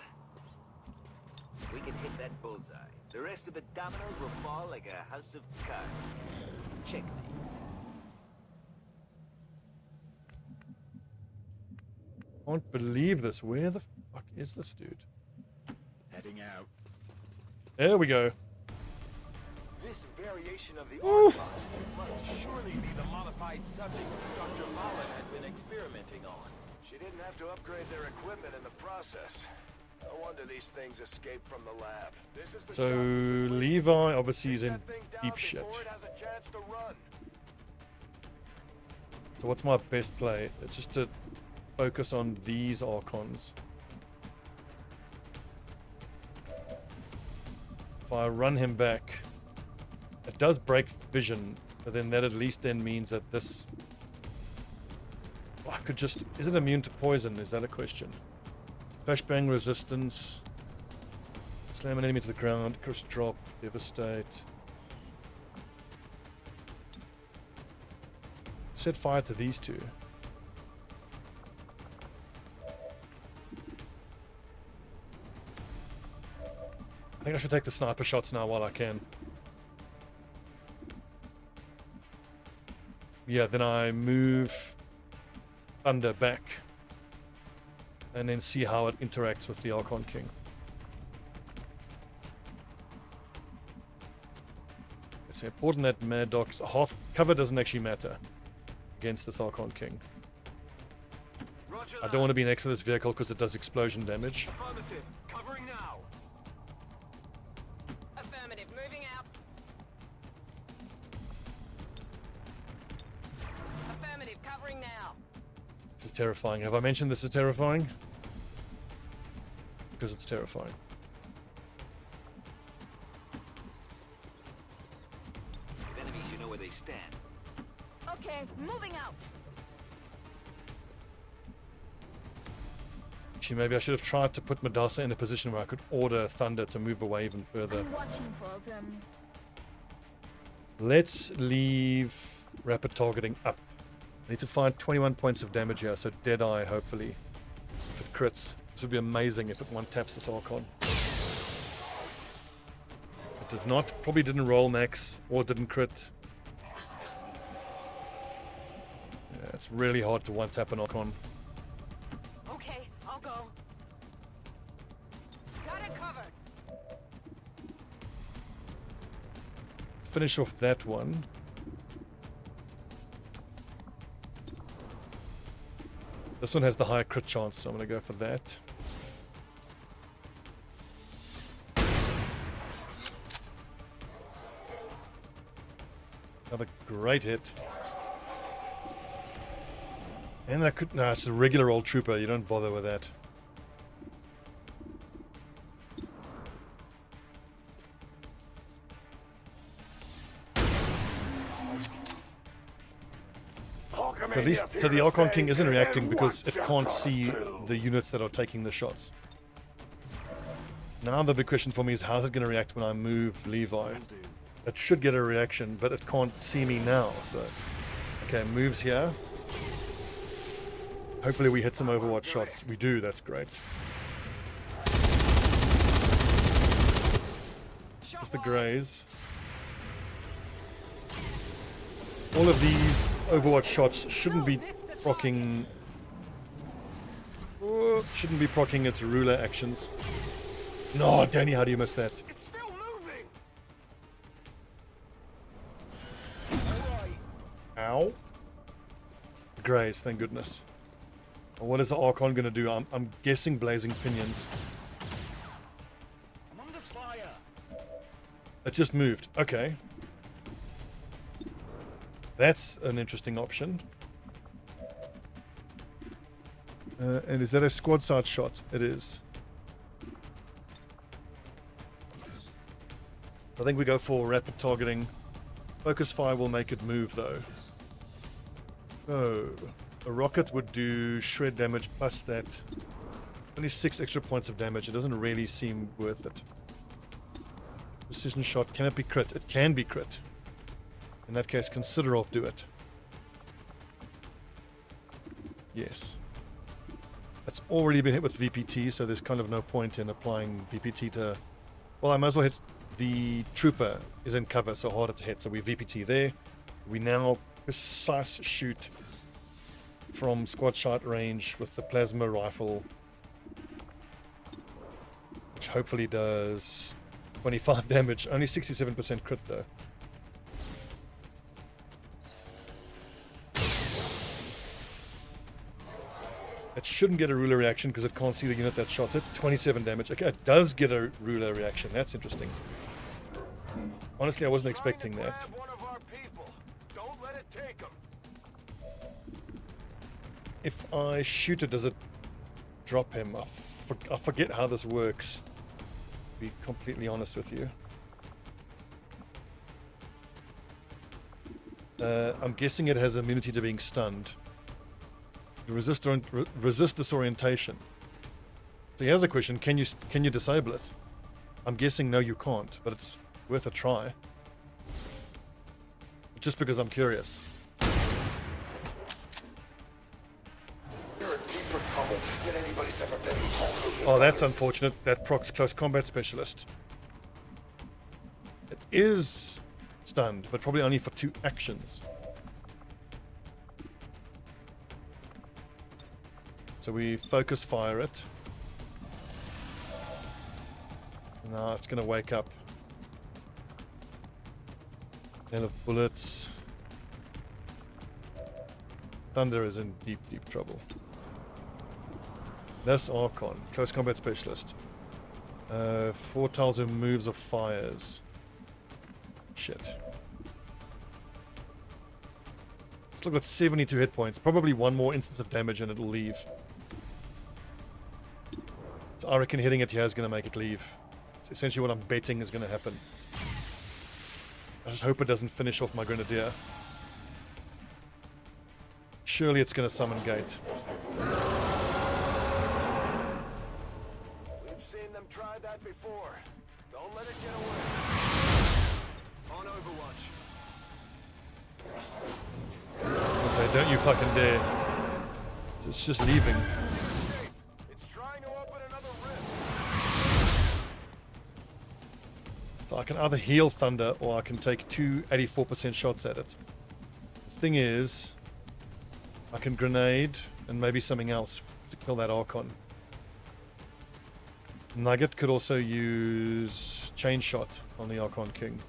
We can hit that bullseye. The rest of the dominoes will fall like a house of cards. Checkmate. Can't believe this. Where the fuck is this dude? Heading out. There we go. This variation of the Archon must surely be the modified subject Dr. Mullen had been experimenting on. She didn't have to upgrade their equipment in the process. No wonder these things escaped from the lab. This is the So shot. Levi obviously is Take in that thing down deep shit. before it has a chance to run. So what's my best play? It's just to focus on these Archons. If I run him back, it does break vision, but then that at least then means that this... I could just... Is it immune to poison? Is that a question? Flashbang resistance. Slam an enemy to the ground. Curse drop. Devastate. Set fire to these two. I think I should take the sniper shots now while I can. Yeah, then I move Thunder back and then see how it interacts with the Archon King. It's important that Mad Doc's half cover doesn't actually matter against this Archon King. Roger I don't want to be next to this vehicle because it does explosion damage. Affirmative. Covering now. Affirmative. Moving out. Affirmative. Covering now. This is terrifying. Have I mentioned this is terrifying? Because it's terrifying. With enemies, you know where they stand. Okay, moving out. Actually, maybe I should have tried to put Madasa in a position where I could order Thunder to move away even further. I'm watching for them. Let's leave rapid targeting up. I need to find 21 points of damage here, so Deadeye, hopefully. If it crits. This would be amazing if it one-taps this Archon. It does not. Probably didn't roll max, or didn't crit. Yeah, it's really hard to one-tap an Archon. Okay, I'll go. Got it covered. Finish off that one. This one has the higher crit chance, so I'm going to go for that. Another great hit. And that could... No, it's a regular old trooper. You don't bother with that. So at least, so the Archon King isn't reacting because it can't see the units that are taking the shots. Now the big question for me is how's it going to react when I move Levi? Will do. It should get a reaction, but it can't see me now, so... Okay, moves here. Hopefully we hit some Overwatch shots. We do, that's great. Just the graze. All of these Overwatch shots shouldn't be proccing... shouldn't be proccing its ruler actions. No, Danny, how do you miss that? It's still moving. Ow. Graze, thank goodness. Well, what is the Archon going to do? I'm guessing Blazing Pinions. I'm under fire. It just moved. Okay. That's an interesting option. And is that a squad side shot? It is. I think we go for rapid targeting. Focus fire will make it move though. So, a rocket would do shred damage plus that. Only 6 extra points of damage. It doesn't really seem worth it. Precision shot, can it be crit? It can be crit. In that case, consider off do it. Yes. It's already been hit with VPT, so there's kind of no point in applying VPT to... Well, I might as well hit... The trooper is in cover, so harder to hit, so we VPT there. We now precise shoot from squad shot range with the plasma rifle, which hopefully does 25 damage. Only 67% crit though. It shouldn't get a ruler reaction because it can't see the unit that shot it. 27 damage. Okay, it does get a ruler reaction. That's interesting. Honestly, I wasn't expecting that. One of our people. Don't let it take him. If I shoot it, does it drop him? I forget how this works, to be completely honest with you. I'm guessing it has immunity to being stunned. Resist disorientation. So here's a question: can you disable it? I'm guessing no, you can't, but it's worth a try. Just because I'm curious. You're in deeper trouble than anybody's ever been in. Oh, that's unfortunate. That procs close combat specialist. It is stunned, but probably only for 2 actions. So we focus fire it. Now it's going to wake up. Hail of bullets. Thunder is in deep, deep trouble. That's Archon, close combat specialist. 4 tiles of moves or fires. Shit. Still got 72 hit points. Probably one more instance of damage and it'll leave. So I reckon hitting it here is going to make it leave. It's essentially what I'm betting is going to happen. I just hope it doesn't finish off my grenadier. Surely it's going to summon Gate. We've seen them try that before. Don't let it get away. On Overwatch. I say, don't you fucking dare. It's just leaving. It's trying to open another rift. So I can either heal Thunder or I can take 2 84% shots at it. The thing is, I can grenade and maybe something else to kill that Archon. Nugget could also use chain shot on the Archon King.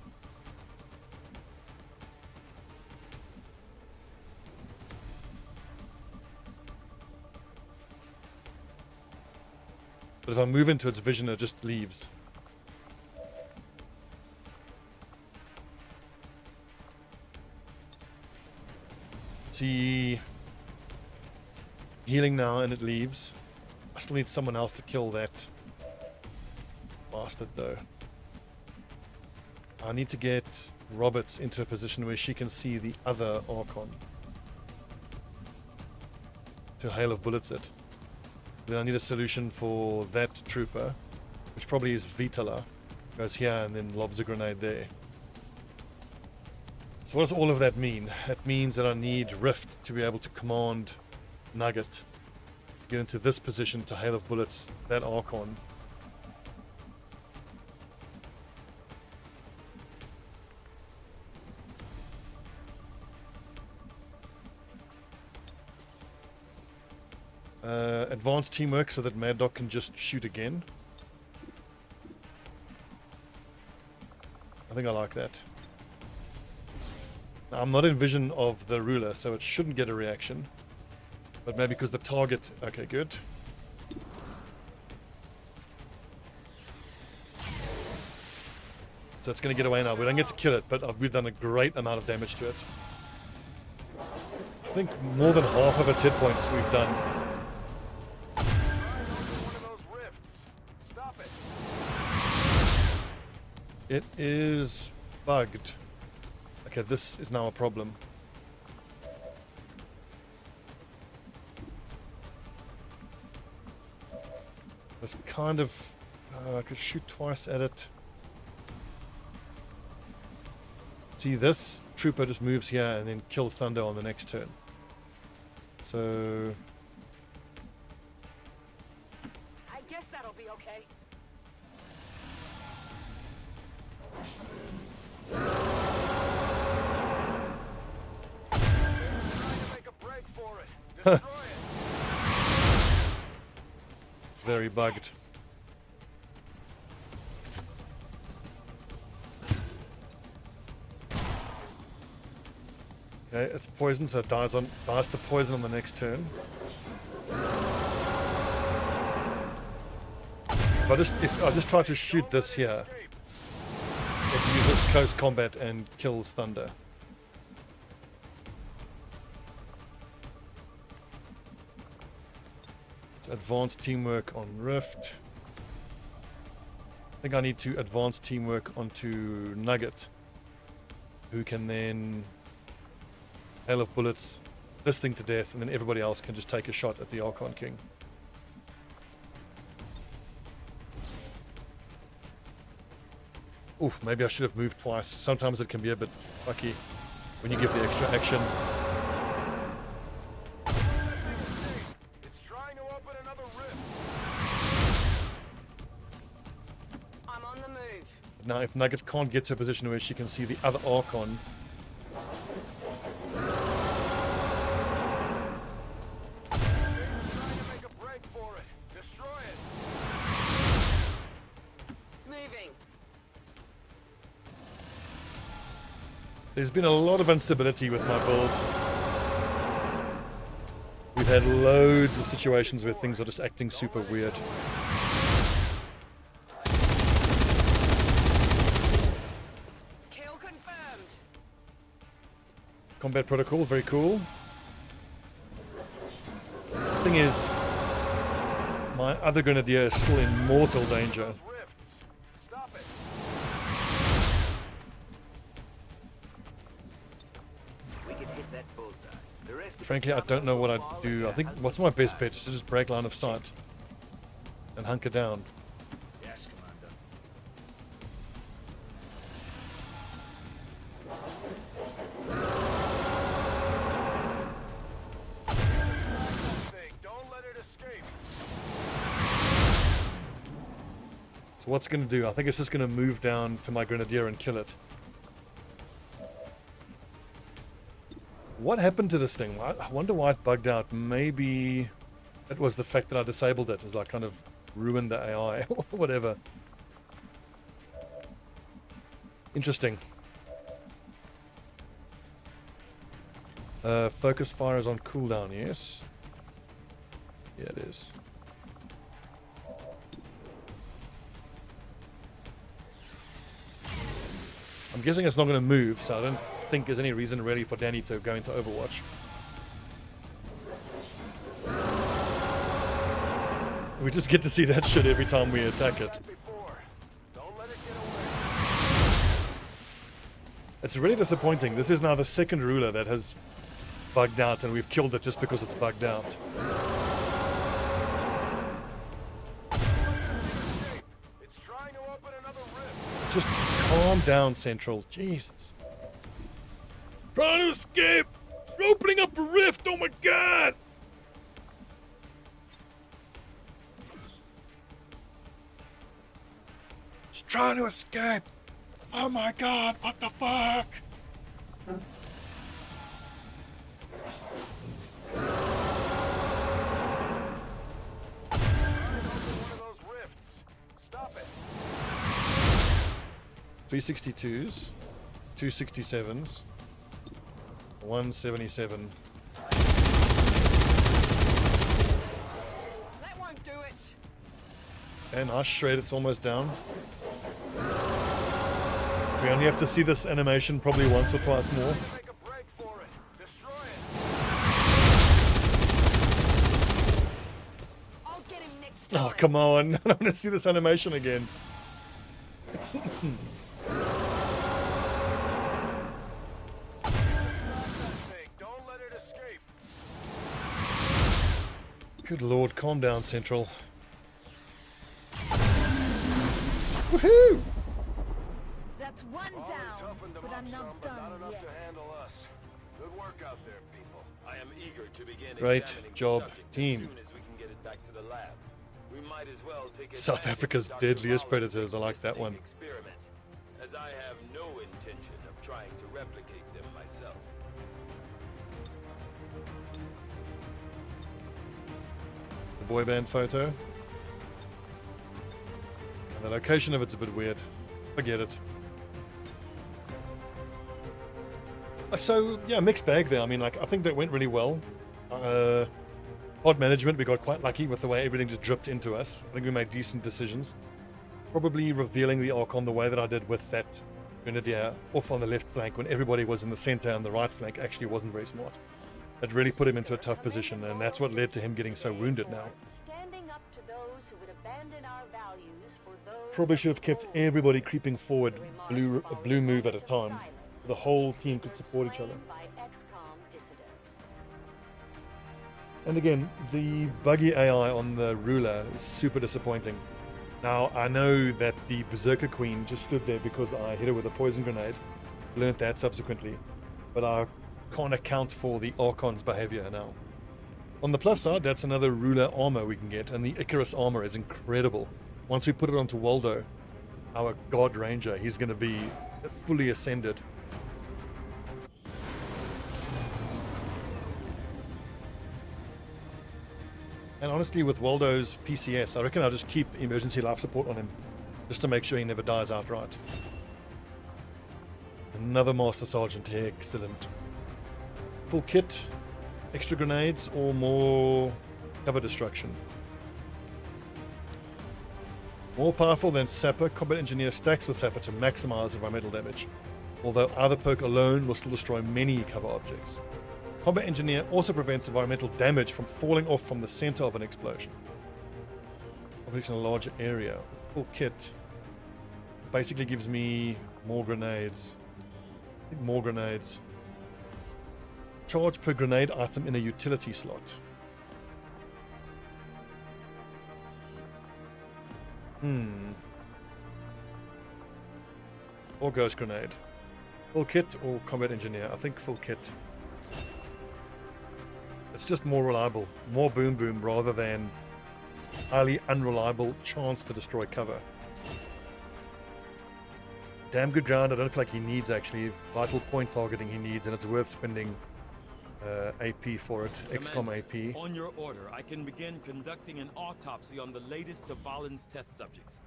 But if I move into its vision, it just leaves. See, healing now and it leaves. I still need someone else to kill that bastard though. I need to get Roberts into a position where she can see the other Archon to hail of bullets it. Then I need a solution for that trooper, which probably is Vitala. Goes here and then lobs a grenade there. So what does all of that mean? It means that I need Rift to be able to command Nugget to get into this position to hail of bullets that Archon. Advanced teamwork so that Mad Dog can just shoot again. I think I like that. Now, I'm not in vision of the ruler, so it shouldn't get a reaction. But maybe because the target... Okay, good. So it's going to get away now. We don't get to kill it, but we've done a great amount of damage to it. I think more than half of its hit points we've done. One of those rifts. Stop it. It is bugged. Okay, this is now a problem. This kind of... I could shoot twice at it. See, this trooper just moves here and then kills Thunder on the next turn. So... I guess that'll be okay. Make a break for it. Destroy it. very bugged. Okay, it's poison, so it dies to poison on the next turn. If I just try to shoot this here, it uses close combat and kills Thunder. It's advanced teamwork on Rift. I think I need to advance teamwork onto Nugget, who can then hail of bullets this thing to death, and then everybody else can just take a shot at the Archon King. Oof, maybe I should have moved twice. Sometimes it can be a bit lucky when you give the extra action. It's trying to open another rift. I'm on the move. Now, if Nugget can't get to a position where she can see the other Archon, Trying to make a break for it. Destroy it. Moving. there's been a lot of instability with my build. We've had loads of situations where things are just acting super weird. Kill confirmed. Combat protocol, very cool. Thing is, my other grenadier is still in mortal danger. Rifts. Stop it. We can hit that bullseye. The rest of the Frankly, I don't know what I'd fall do. like I think a what's my best bet is to just break line of sight and hunker down. Yes, Commander. Thing. Don't let it escape. So what's it going to do? I think it's just going to move down to my grenadier and kill it. What happened to this thing? I wonder why it bugged out. Maybe it was the fact that I disabled it. It's like kind of ruined the AI or whatever. Interesting. Focus fire is on cooldown, yes? Yeah, it is. I'm guessing it's not going to move, so I don't think there's any reason really for Danny to go into Overwatch. We just get to see that shit every time we attack it. Before. Don't let it get away. It's really disappointing. This is now the second ruler that has bugged out, and we've killed it just because it's bugged out. It's trying to open another rift. Just calm down, Central. Jesus. Trying to escape! It's opening up a rift! Oh my god! It's trying to escape! Oh my god, what the fuck? One of those rifts. Stop it. 362s, 267s, 177. That won't do it. And nice shred, it's almost down. We only have to see this animation probably once or twice more. Make a break for it. Destroy it. I'll get him next Oh, time. come on. I want to see this animation again. Good lord, calm down, Central. Woohoo! That's one Well, we down, toughened them but up I'm some, not but not done enough yet. to handle us. Good work out there, people. I am eager to begin Great examining the job, subject team. as soon as we can get it back to the lab. We might as well take South advantage Africa's of Dr. deadliest Mullen's predators. I like that one. existing experiments, as I have no intention of trying to replicate them myself. The boy band photo. And the location of it's a bit weird. Forget it. So, yeah, mixed bag there. I mean, like, I think that went really well. Pod management, we got quite lucky with the way everything just dripped into us. I think we made decent decisions. Probably revealing the Archon the way that I did with that Grenadier off on the left flank when everybody was in the center and the right flank actually wasn't very smart. It really put him into a tough position, and that's what led to him getting so wounded now. Standing up to those who would abandon our values for those Probably should have kept everybody creeping forward a blue move at a time. So the whole team could support each other. by XCOM dissidents. And again, the buggy AI on the ruler is super disappointing. Now, I know that the Berserker Queen just stood there because I hit her with a poison grenade. Learned that subsequently. But I can't account for the Archon's behavior now. On the plus side, that's another ruler armor we can get, and the Icarus armor is incredible. Once we put it onto Waldo, our God Ranger, he's going to be fully ascended. And honestly, with Waldo's PCS, I reckon I'll just keep emergency life support on him, just to make sure he never dies outright. Another Master Sergeant here, excellent. Full kit, extra grenades, or more cover destruction. More powerful than Sapper, Combat Engineer stacks with Sapper to maximize environmental damage, although either perk alone will still destroy many cover objects. Combat Engineer also prevents environmental damage from falling off from the center of an explosion. Objects in a larger area. Full kit basically gives me more grenades. I think more grenades. Charge per grenade item in a utility slot. Or Ghost Grenade. Full kit or Combat Engineer? I think full kit. It's just more reliable. More boom boom rather than highly unreliable chance to destroy cover. Damn good round. I don't feel like he needs actually. Vital point targeting he needs, and it's worth spending AP for it. XCOM AP. On your order, I can begin conducting an autopsy on the latest of Valen's test subjects.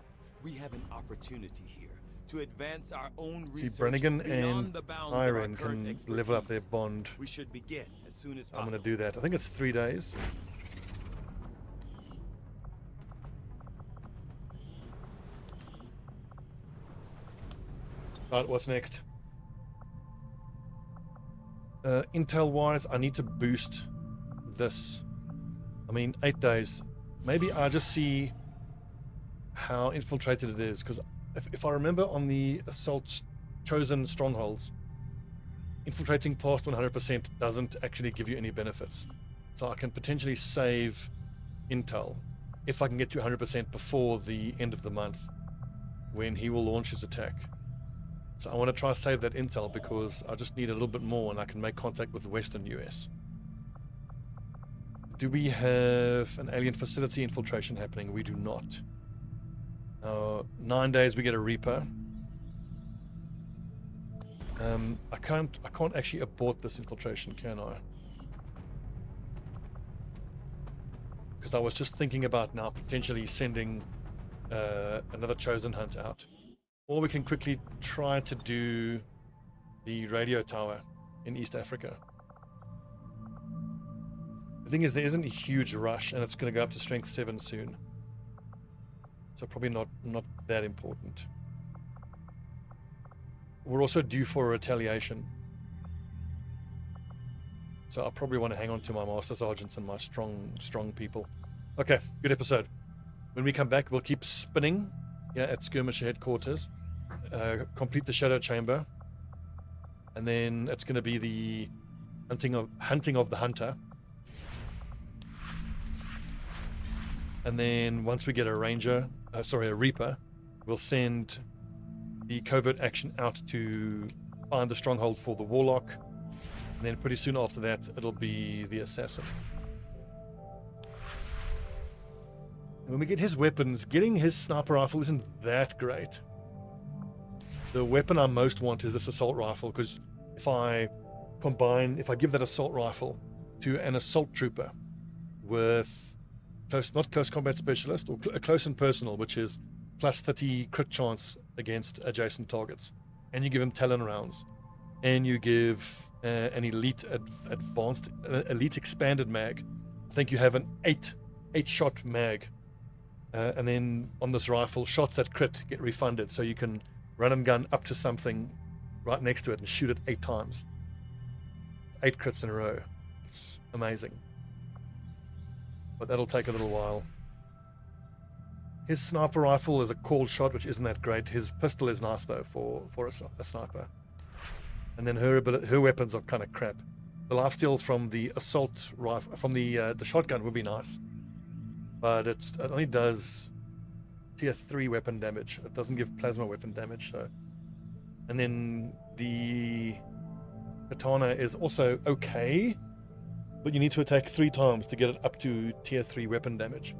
We have an opportunity here to advance our own See, research Brannigan beyond and the bounds of our Iron current can level up their expertise. bond. We should begin as soon as possible. I'm going to do that. I think it's 3 days. Alright, what's next? Intel wise, I need to boost this. I mean, 8 days. Maybe I just see how infiltrated it is, because if I remember on the assault chosen strongholds, infiltrating past 100% doesn't actually give you any benefits. So I can potentially save intel if I can get to 100% before the end of the month when he will launch his attack. So I want to try to save that intel because I just need a little bit more and I can make contact with the Western US. Do we have an alien facility infiltration happening? We do not. 9 days we get a Reaper. I can't actually abort this infiltration, can I? Because I was just thinking about now potentially sending another chosen hunt out. Or we can quickly try to do the radio tower in East Africa. The thing is, there isn't a huge rush, and it's going to go up to strength 7 soon. So probably not that important. We're also due for a retaliation. So I probably want to hang on to my Master Sergeants and my strong people. Okay, good episode. When we come back, we'll keep spinning at Skirmisher Headquarters. Complete the Shadow Chamber. And then it's going to be the hunting of the Hunter. And then once we get a ranger, a reaper, we'll send the covert action out to find the stronghold for the warlock. And then pretty soon after that, it'll be the assassin. When we get his weapons, getting his sniper rifle isn't that great. The weapon I most want is this assault rifle, because if I give that assault rifle to an assault trooper with not close combat specialist, or a close and personal, which is plus 30 crit chance against adjacent targets, and you give him Talon rounds, and you give an elite expanded mag, I think you have an 8-shot mag. And then on this rifle, shots that crit get refunded, so you can run and gun up to something right next to it and shoot it 8 times. 8 crits in a row. It's amazing. But that'll take a little while. His sniper rifle is a called shot, which isn't that great. His pistol is nice though for a sniper. And then her weapons are kind of crap. The lifesteal from the assault rifle, from the shotgun would be nice. But it only does tier 3 weapon damage. It doesn't give plasma weapon damage. So, and then the katana is also okay, but you need to attack 3 times to get it up to tier 3 weapon damage.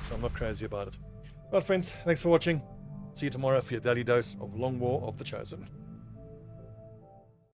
So I'm not crazy about it. Well, friends, thanks for watching. See you tomorrow for your daily dose of Long War of the Chosen.